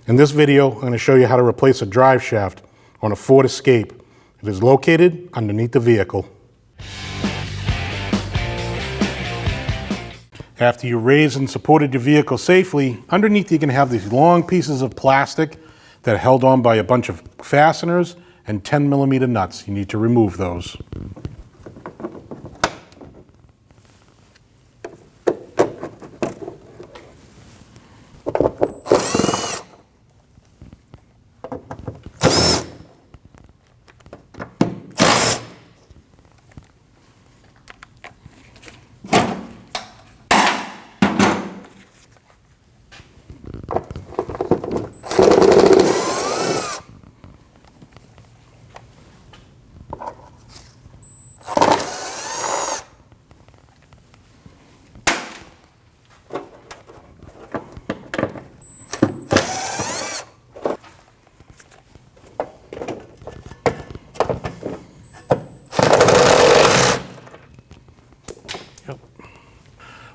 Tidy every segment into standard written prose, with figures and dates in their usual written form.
In this video, I'm going to show you how to replace a drive shaft on a Ford Escape. It is located underneath the vehicle. After you raised and supported your vehicle safely, underneath you can have these long pieces of plastic that are held on by a bunch of fasteners and 10mm nuts. You need to remove those.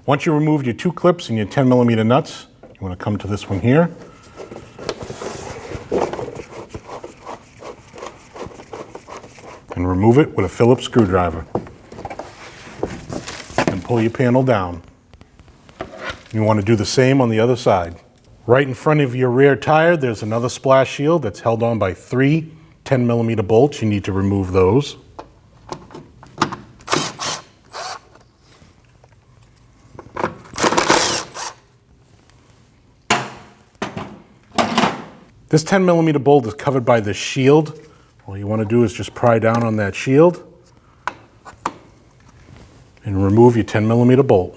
Once you removed your 2 clips and your 10mm nuts, you want to come to this one here. And remove it with a Phillips screwdriver. And pull your panel down. You want to do the same on the other side. Right in front of your rear tire, there's another splash shield that's held on by 3 10mm bolts. You need to remove those. This 10mm bolt is covered by this shield. All you want to do is just pry down on that shield and remove your 10mm bolt.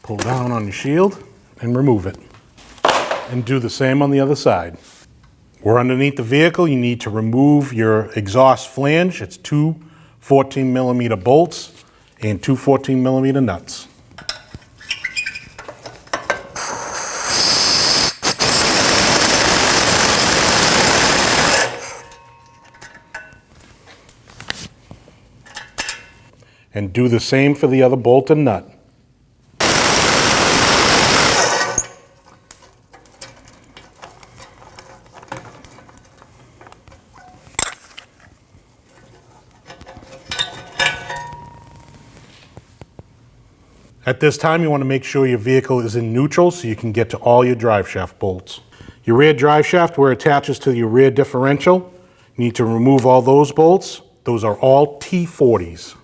Pull down on your shield and remove it. And do the same on the other side. We're underneath the vehicle. You need to remove your exhaust flange. It's 2 14mm bolts and 2 14mm nuts. And do the same for the other bolt and nut. At this time, you want to make sure your vehicle is in neutral so you can get to all your drive shaft bolts. Your rear drive shaft, where it attaches to your rear differential, you need to remove all those bolts. Those are all T40s.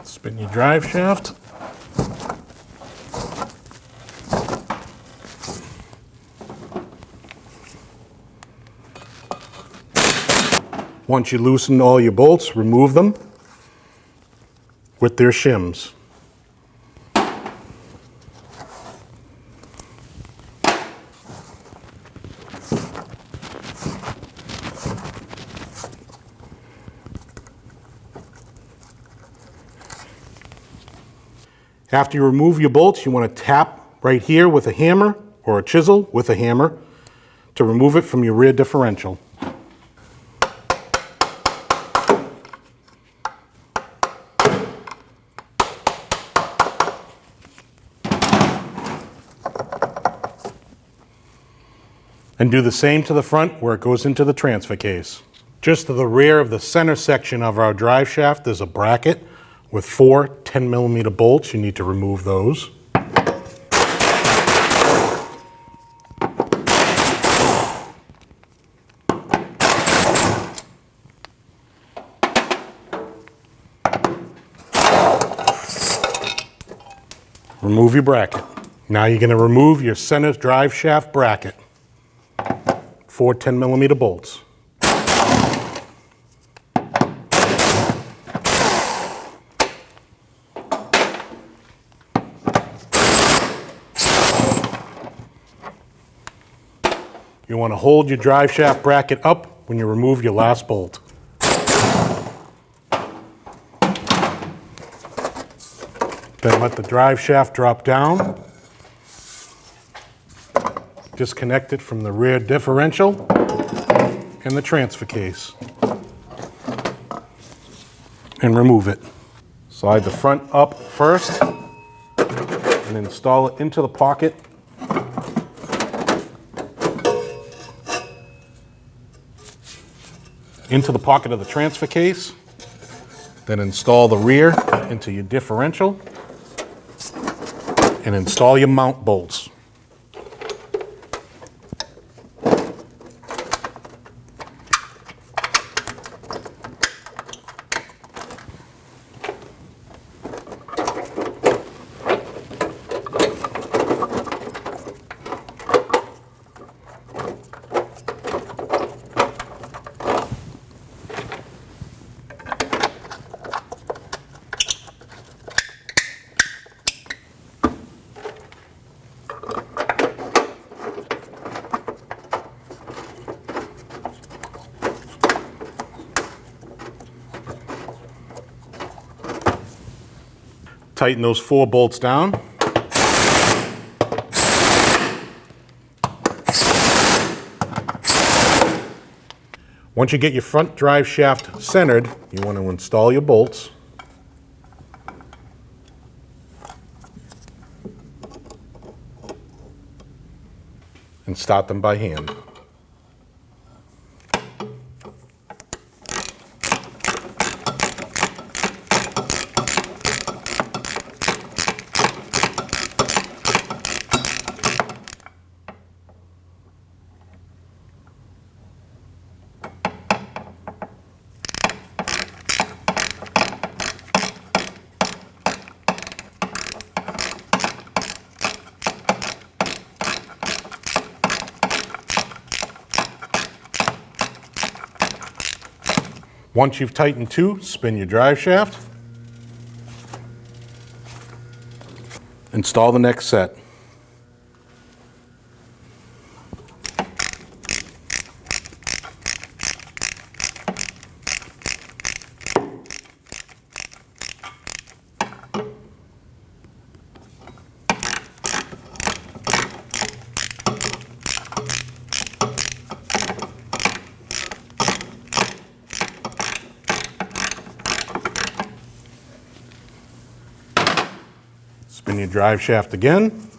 Spin your drive shaft. Once you loosen all your bolts, remove them with their shims. After you remove your bolts, you want to tap right here with a hammer or a chisel with a hammer to remove it from your rear differential. And do the same to the front where it goes into the transfer case. Just to the rear of the center section of our drive shaft, there's a bracket with 4 10mm bolts. You need to remove those. Remove your bracket. Now you're going to remove your center drive shaft bracket. 4 10mm bolts. You want to hold your drive shaft bracket up when you remove your last bolt. Then let the drive shaft drop down. Disconnect it from the rear differential and the transfer case. And remove it. Slide the front up first and install it into the pocket. Into the pocket of the transfer case. Then install the rear into your differential and install your mount bolts. Tighten those 4 bolts down. Once you get your front drive shaft centered, you want to install your bolts. And start them by hand. Once you've tightened 2, spin your drive shaft. Install the next set. Spin your drive shaft again.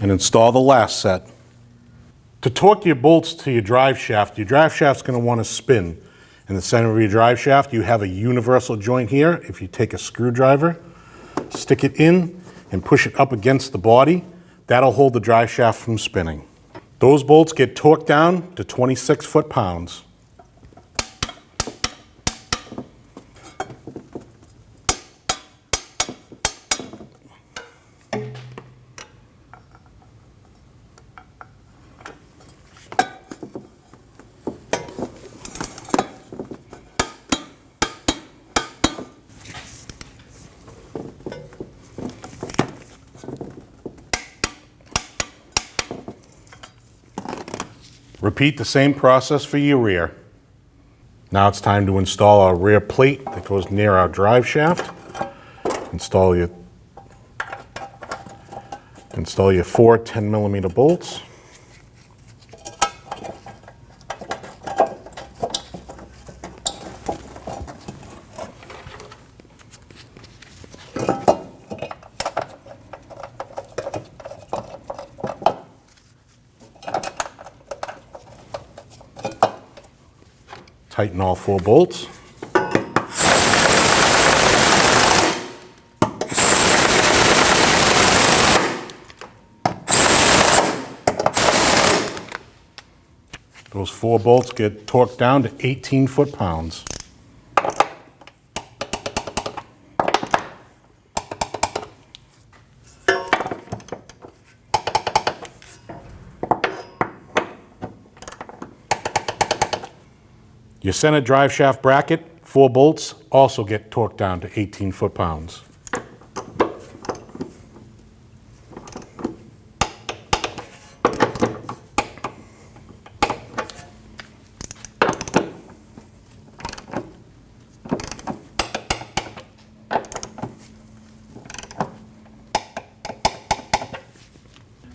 And install the last set. To torque your bolts to your drive shaft's going to want to spin. In the center of your drive shaft, you have a universal joint here. If you take a screwdriver, stick it in and push it up against the body, that'll hold the drive shaft from spinning. Those bolts get torqued down to 26 foot-pounds. Repeat the same process for your rear. Now it's time to install our rear plate that goes near our drive shaft. Install your 4 10mm bolts. Tighten all 4 bolts. Those 4 bolts get torqued down to 18 foot-pounds. Your center drive shaft bracket, 4 bolts, also get torqued down to 18 foot-pounds.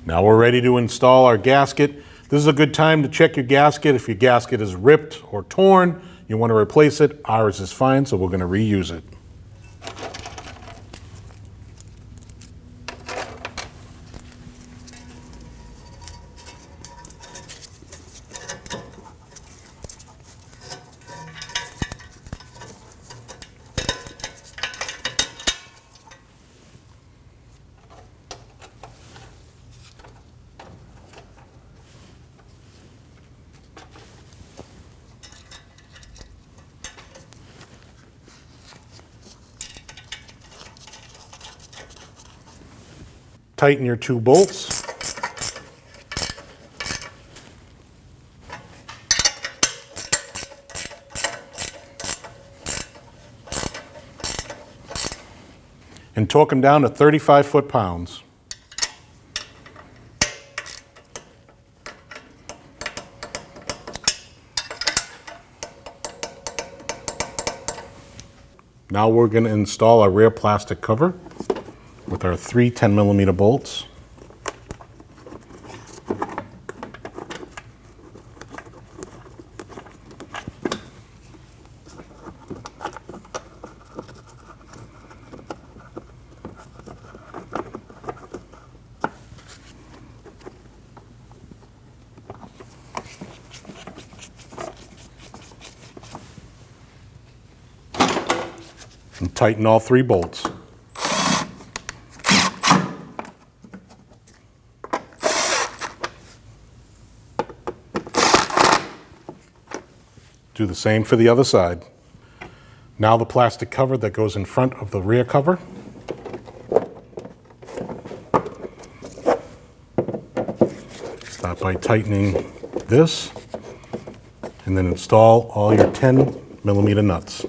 Now we're ready to install our gasket. This is a good time to check your gasket. If your gasket is ripped or torn, you want to replace it. Ours is fine, so we're going to reuse it. Tighten your 2 bolts. And torque them down to 35 foot-pounds. Now we're going to install our rear plastic cover with our 3 10mm bolts. And tighten all 3 bolts. Do the same for the other side. Now the plastic cover that goes in front of the rear cover. Start by tightening this, and then install all your 10mm nuts.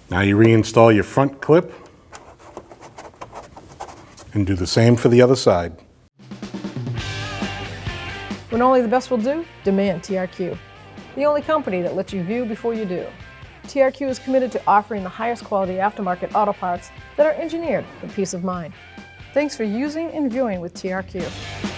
Now you reinstall your front clip and do the same for the other side. When only the best will do, demand TRQ. The only company that lets you view before you do. TRQ is committed to offering the highest quality aftermarket auto parts that are engineered for peace of mind. Thanks for using and viewing with TRQ.